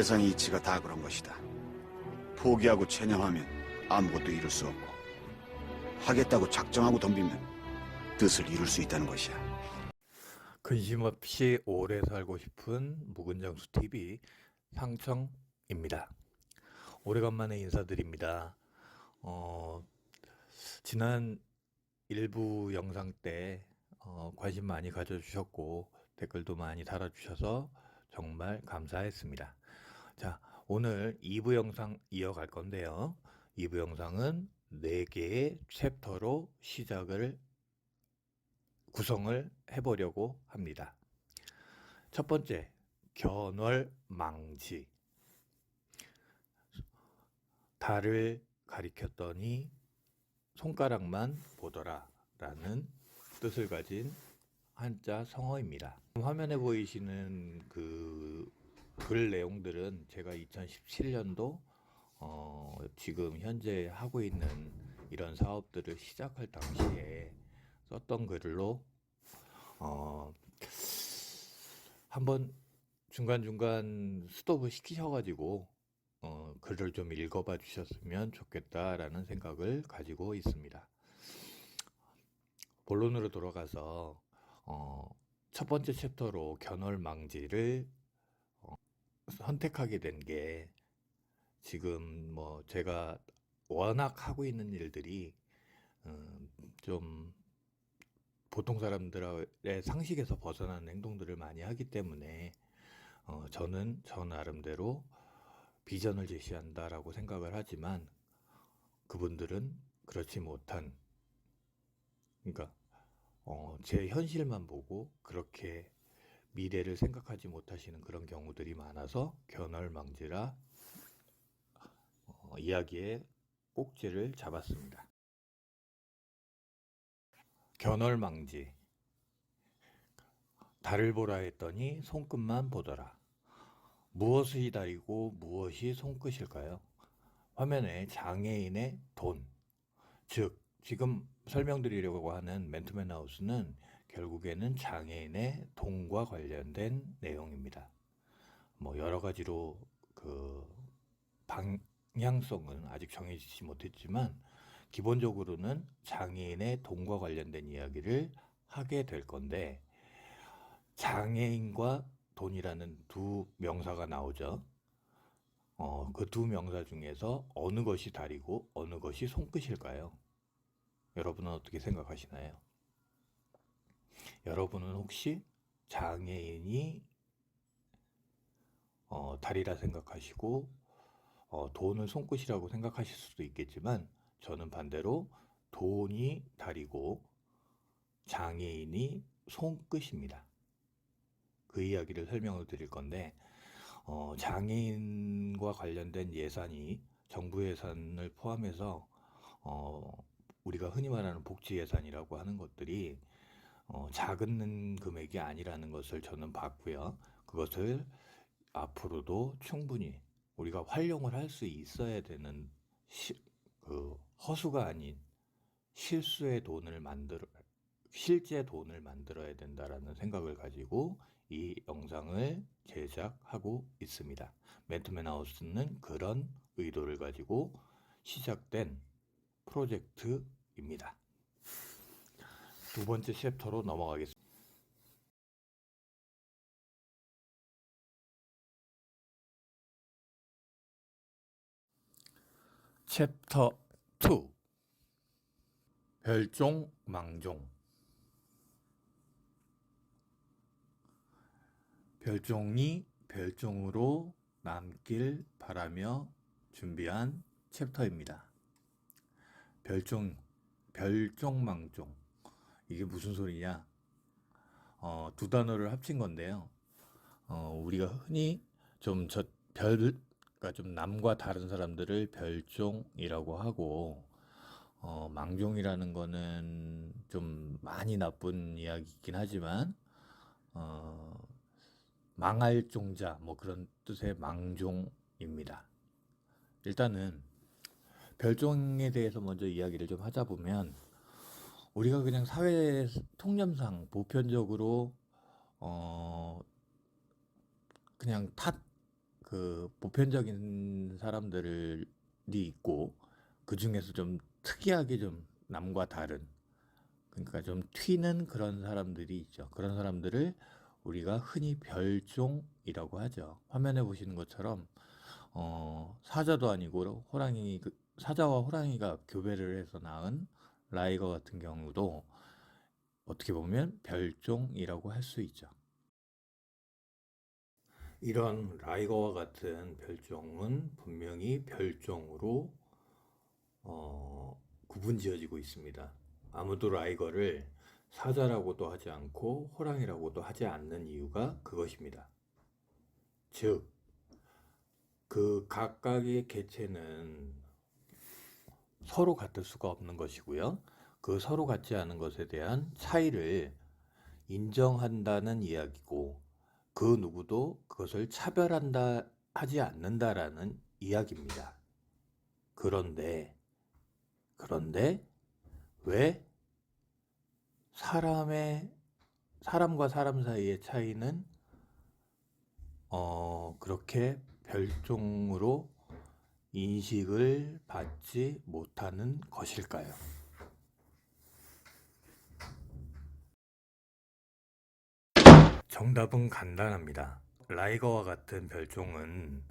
세상의 이치가 다 그런 것이다. 포기하고 체념하면 아무것도 이룰 수 없고, 하겠다고 작정하고 덤비면 뜻을 이룰 수 있다는 것이야. 근심 없이 오래 살고 싶은 묵은정수 TV 상청입니다. 오래간만에 인사드립니다. 지난 일부 영상 때 관심 많이 가져주셨고 댓글도 많이 달아주셔서 정말 감사했습니다. 자, 오늘 2부 영상 이어갈 건데요. 2부 영상은 4개의 챕터로 구성을 해보려고 합니다. 첫 번째, 견월망지. 달을 가리켰더니 손가락만 보더라 라는 뜻을 가진 한자 성어입니다. 화면에 보이시는 그 글 내용들은 제가 2017년도 지금 현재 하고 있는 이런 사업들을 시작할 당시에 썼던 글로 한번 중간중간 스톱을 시키셔가지고 글을 좀 읽어봐 주셨으면 좋겠다라는 생각을 가지고 있습니다. 본론으로 돌아가서 첫 번째 챕터로 견월망지를 선택하게 된 게 지금 뭐 제가 워낙 하고 있는 일들이 좀 보통 사람들의 상식에서 벗어나는 행동들을 많이 하기 때문에 저는 저 나름대로 비전을 제시한다라고 생각을 하지만 그분들은 그렇지 못한, 그러니까 제 현실만 보고 그렇게 미래를 생각하지 못하시는 그런 경우들이 많아서 견월망지라 이야기에 꼭지를 잡았습니다. 견월망지. 달을 보라 했더니 손끝만 보더라. 무엇이 달이고 무엇이 손끝일까요? 화면에 장애인의 돈, 즉 지금 설명드리려고 하는 맨투맨 하우스는 결국에는 장애인의 돈과 관련된 내용입니다. 뭐 여러 가지로 그 방향성은 아직 정해지지 못했지만 기본적으로는 장애인의 돈과 관련된 이야기를 하게 될 건데, 장애인과 돈이라는 두 명사가 나오죠. 그 두 명사 중에서 어느 것이 달이고 어느 것이 손끝일까요? 여러분은 어떻게 생각하시나요? 여러분은 혹시 장애인이 달이라 생각하시고 돈을 손끝이라고 생각하실 수도 있겠지만, 저는 반대로 돈이 달이고 장애인이 손끝입니다. 그 이야기를 설명을 드릴 건데, 장애인과 관련된 예산이 정부 예산을 포함해서 우리가 흔히 말하는 복지 예산이라고 하는 것들이 작은 금액이 아니라는 것을 저는 봤고요. 그것을 앞으로도 충분히 우리가 활용을 할 수 있어야 되는 허수가 아닌 실수의 돈을 실제 돈을 만들어야 된다라는 생각을 가지고 이 영상을 제작하고 있습니다. 맨투맨 하우스는 그런 의도를 가지고 시작된 프로젝트입니다. 두 번째 챕터로 넘어가겠습니다. 챕터 2. 별종 망종. 별종이 별종으로 남길 바라며 준비한 챕터입니다. 별종망종. 이게 무슨 소리냐? 두 단어를 합친 건데요. 우리가 흔히 그러니까 좀 남과 다른 사람들을 별종이라고 하고, 망종이라는 거는 좀 많이 나쁜 이야기이긴 하지만, 망할 종자, 뭐 그런 뜻의 망종입니다. 일단은 별종에 대해서 먼저 이야기를 좀 하자 보면, 우리가 그냥 사회 통념상 보편적으로 그냥 그 보편적인 사람들이 있고 그 중에서 좀 특이하게 좀 남과 다른, 그러니까 좀 튀는 그런 사람들이 있죠. 그런 사람들을 우리가 흔히 별종이라고 하죠. 화면에 보시는 것처럼 사자도 아니고 호랑이, 사자와 호랑이가 교배를 해서 낳은 라이거 같은 경우도 어떻게 보면 별종이라고 할 수 있죠. 이런 라이거와 같은 별종은 분명히 별종으로 구분지어지고 있습니다. 아무도 라이거를 사자라고도 하지 않고 호랑이라고도 하지 않는 이유가 그것입니다. 즉, 그 각각의 개체는 서로 같을 수가 없는 것이고요. 그 서로 같지 않은 것에 대한 차이를 인정한다는 이야기고, 그 누구도 그것을 차별한다 하지 않는다라는 이야기입니다. 그런데 왜 사람과 사람 사이의 차이는 그렇게 별종으로 인식을 받지 못하는 것일까요? 정답은 간단합니다. 라이거와 같은 별종은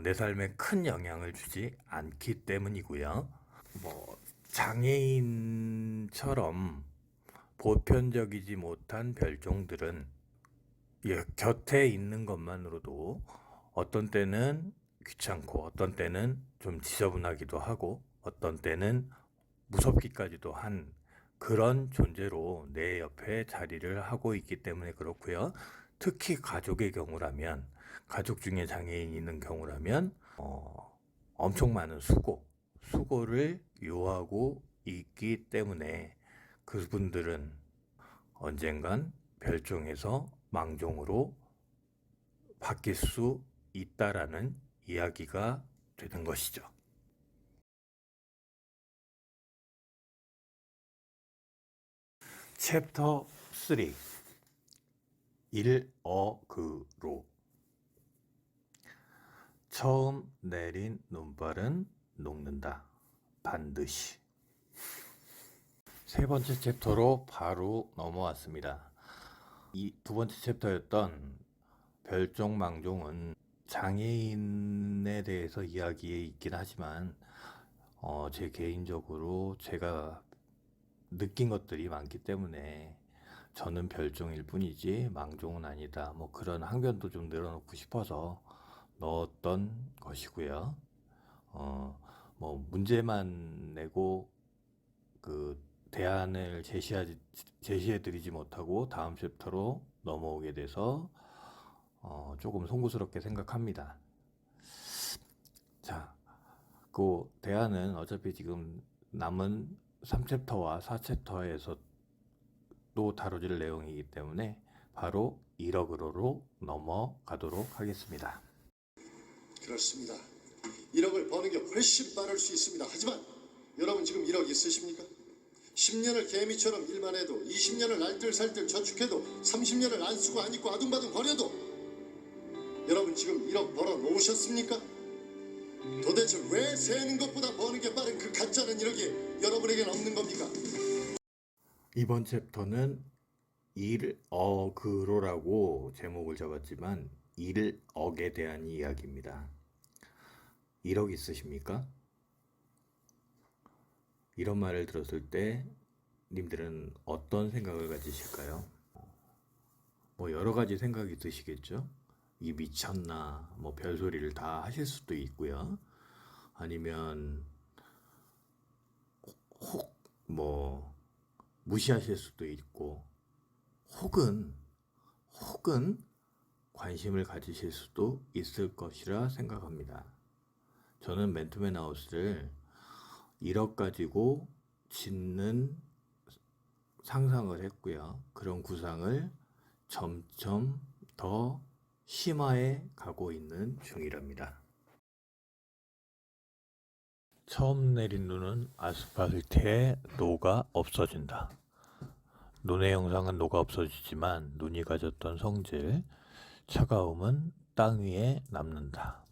내 삶에 큰 영향을 주지 않기 때문이고요. 장애인처럼 보편적이지 못한 별종들은 곁에 있는 것만으로도 어떤 때는 귀찮고, 어떤 때는 좀 지저분하기도 하고, 어떤 때는 무섭기까지도 한 그런 존재로 내 옆에 자리를 하고 있기 때문에 그렇고요. 특히 가족의 경우라면, 가족 중에 장애인이 있는 경우라면 엄청 많은 수고를 요하고 있기 때문에 그분들은 언젠간 별종에서 망종으로 바뀔 수 있다라는 이야기가 되는 것이죠. 챕터 3 일어그로. 처음 내린 눈발은 녹는다. 반드시. 세 번째 챕터로 바로 넘어왔습니다. 이 두 번째 챕터였던 별종 망종은 장애인에 대해서 이야기에 있긴 하지만 제 개인적으로 제가 느낀 것들이 많기 때문에 저는 별종일 뿐이지 망종은 아니다, 뭐 그런 항변도 좀 늘어놓고 싶어서 넣었던 것이고요. 뭐 문제만 내고 그 대안을 제시해드리지 못하고 다음 챕터로 넘어오게 돼서 조금 송구스럽게 생각합니다. 자, 그 대안은 어차피 지금 남은 3챕터와 4챕터에서 또 다뤄질 내용이기 때문에 바로 1억으로로 넘어가도록 하겠습니다. 그렇습니다. 1억을 버는 게 훨씬 빠를 수 있습니다. 하지만 여러분 지금 1억 있으십니까? 10년을 개미처럼 일만 해도, 20년을 알뜰살뜰 저축해도, 30년을 안 쓰고 안 입고 아둥바둥 거려도 여러분 지금 1억 벌어 놓으셨습니까? 도대체 왜 세는 것보다 버는 게 빠른 그 가짜는 1억이 여러분에겐 없는 겁니까? 이번 챕터는 1억으로라고 제목을 잡았지만 1억에 대한 이야기입니다. 1억 있으십니까? 이런 말을 들었을 때 님들은 어떤 생각을 가지실까요? 뭐 여러 가지 생각이 드시겠죠? 이 미쳤나, 뭐 별소리를 다 하실 수도 있고요. 아니면 혹 뭐 무시하실 수도 있고, 혹은 관심을 가지실 수도 있을 것이라 생각합니다. 저는 맨투맨 하우스를 1억 가지고 짓는 상상을 했고요. 그런 구상을 점점 더 심화해 가고 있는 중이랍니다. 처음 내린 눈은 아스팔트에 녹아 없어진다. 눈의 영상은 녹아 없어지지만 눈이 가졌던 성질, 차가움은 땅 위에 남는다.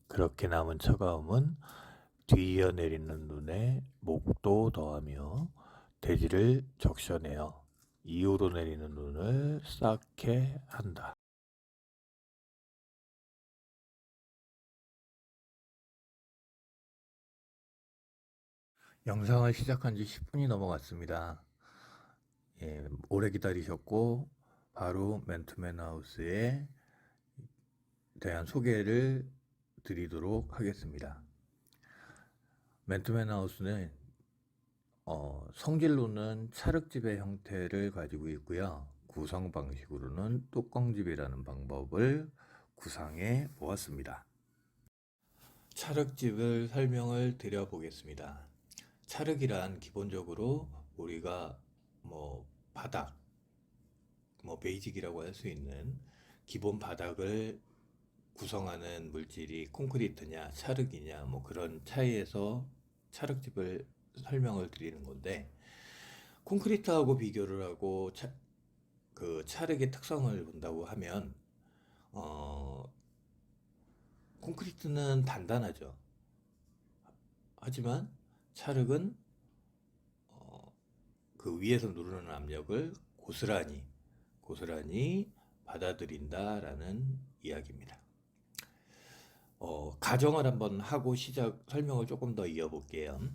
그렇게 남은 차가움은 뒤이어 내리는 눈에 목도 더하며 대지를 적셔내어 이후로 내리는 눈을 쌓게 한다. 영상을 시작한 지 10분이 넘어갔습니다. 오래 기다리셨고 바로 맨투맨 하우스에 대한 소개를 드리도록 하겠습니다. 맨투맨 하우스는 성질로는 찰흙집의 형태를 가지고 있고요. 구성 방식으로는 뚜껑집이라는 방법을 구상해 보았습니다. 찰흙집을 설명을 드려보겠습니다. 찰흙이란 기본적으로 우리가 바닥, 베이직이라고 할 수 있는 기본 바닥을 구성하는 물질이 콘크리트냐 찰흙이냐 그런 차이에서 찰흙집을 설명을 드리는 건데, 콘크리트하고 비교를 하고 그 찰흙의 특성을 본다고 하면 콘크리트는 단단하죠. 하지만 찰흙은 그 위에서 누르는 압력을 고스란히 받아들인다라는 이야기입니다. 가정을 한번 하고 설명을 조금 더 이어볼게요.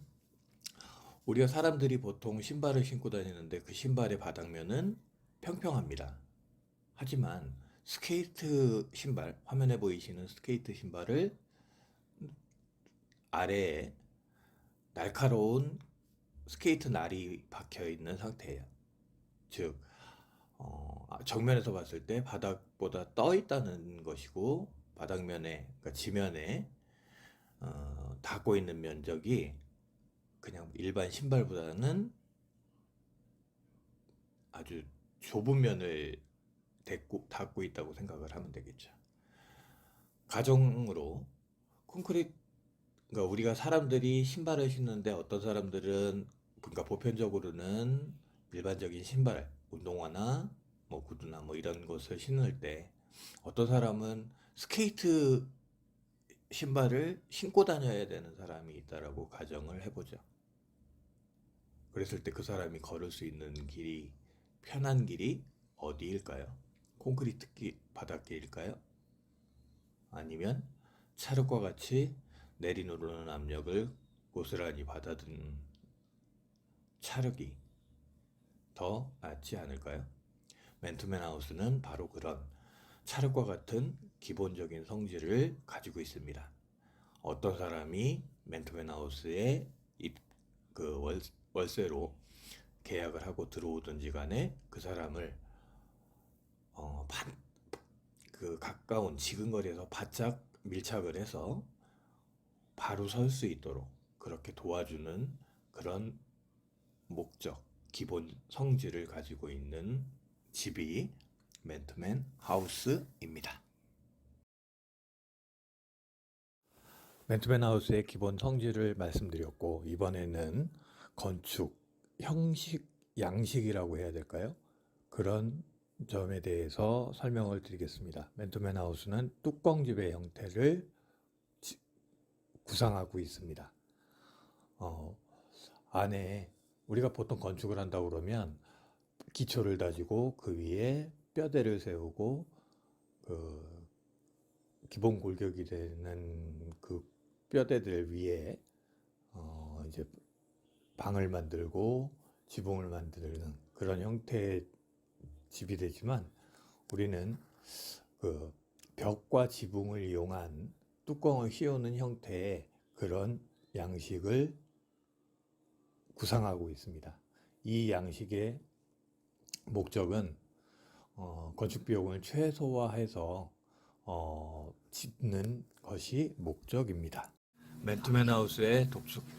우리가 사람들이 보통 신발을 신고 다니는데 그 신발의 바닥면은 평평합니다. 하지만 스케이트 신발, 화면에 보이시는 스케이트 신발을 아래에 날카로운 스케이트 날이 박혀 있는 상태예요. 즉 정면에서 봤을 때 바닥보다 떠 있다는 것이고, 바닥면에, 그러니까 지면에 닿고 있는 면적이 그냥 일반 신발보다는 아주 좁은 면을 닿고 있다고 생각을 하면 되겠죠. 가정으로 그러니까 우리가 사람들이 신발을 신는데 어떤 사람들은, 그러니까 보편적으로는 일반적인 신발, 운동화나 구두나 이런 것을 신을 때 어떤 사람은 스케이트 신발을 신고 다녀야 되는 사람이 있다라고 가정을 해보죠. 그랬을 때 그 사람이 걸을 수 있는 길이, 편한 길이 어디일까요? 콘크리트 바닥길일까요? 아니면 찰흙과 같이 내리누르는 압력을 고스란히 받아든 찰흙이 더 낫지 않을까요? 맨투맨 하우스는 바로 그런 찰흙과 같은 기본적인 성질을 가지고 있습니다. 어떤 사람이 맨투맨 하우스에 월세로 계약을 하고 들어오든지 간에 그 사람을 가까운 지근거리에서 바짝 밀착을 해서 바로 설 수 있도록 그렇게 도와주는 그런 목적, 기본 성질을 가지고 있는 집이 맨투맨 하우스입니다. 맨투맨 하우스의 기본 성질을 말씀드렸고, 이번에는 건축 형식, 양식이라고 해야 될까요? 그런 점에 대해서 설명을 드리겠습니다. 맨투맨 하우스는 뚜껑집의 형태를 구상하고 있습니다. 안에 우리가 보통 건축을 한다고 그러면 기초를 다지고 그 위에 뼈대를 세우고 그 기본 골격이 되는 그 뼈대들 위에 이제 방을 만들고 지붕을 만드는 그런 형태의 집이 되지만, 우리는 그 벽과 지붕을 이용한 뚜껑을 씌우는 형태의 그런 양식을 구상하고 있습니다. 이 양식의 목적은 건축 비용을 최소화해서 짓는 것이 목적입니다. 맨투맨 하우스의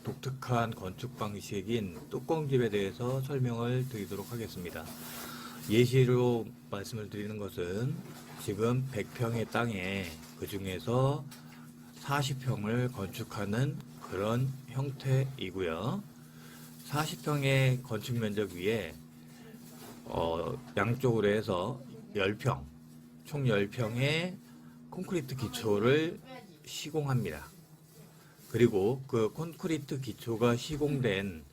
독특한 건축 방식인 뚜껑집에 대해서 설명을 드리도록 하겠습니다. 예시로 말씀을 드리는 것은 지금 100평의 땅에 그 중에서 40평을 건축하는 그런 형태이고요. 40평의 건축 면적 위에 양쪽으로 해서 10평, 총 10평의 콘크리트 기초를 시공합니다. 그리고 그 콘크리트 기초가 시공된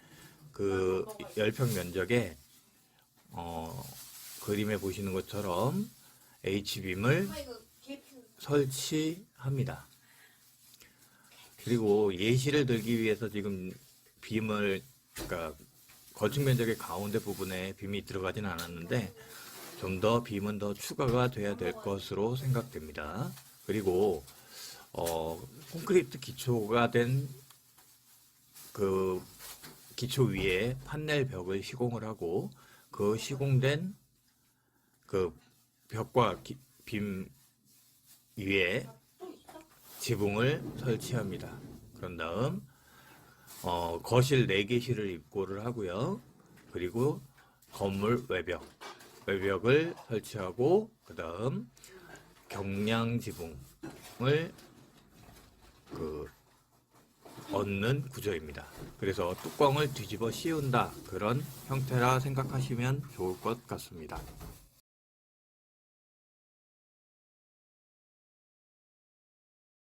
그 10평 면적에 그림에 보시는 것처럼 H빔을 설치합니다. 그리고 예시를 들기 위해서 지금 빔을, 그러니까 건축 면적의 가운데 부분에 빔이 들어가진 않았는데 좀 더 빔은 더 추가가 돼야 될 것으로 생각됩니다. 그리고 콘크리트 기초가 된 그 기초 위에 판넬 벽을 시공을 하고 그 시공된 그 벽과 빔 위에 지붕을 설치합니다. 그런 다음 거실 4개실을 입고를 하고요. 그리고 건물 외벽을 설치하고 그 다음 경량 지붕을 얻는 구조입니다. 그래서 뚜껑을 뒤집어 씌운다, 그런 형태라 생각하시면 좋을 것 같습니다.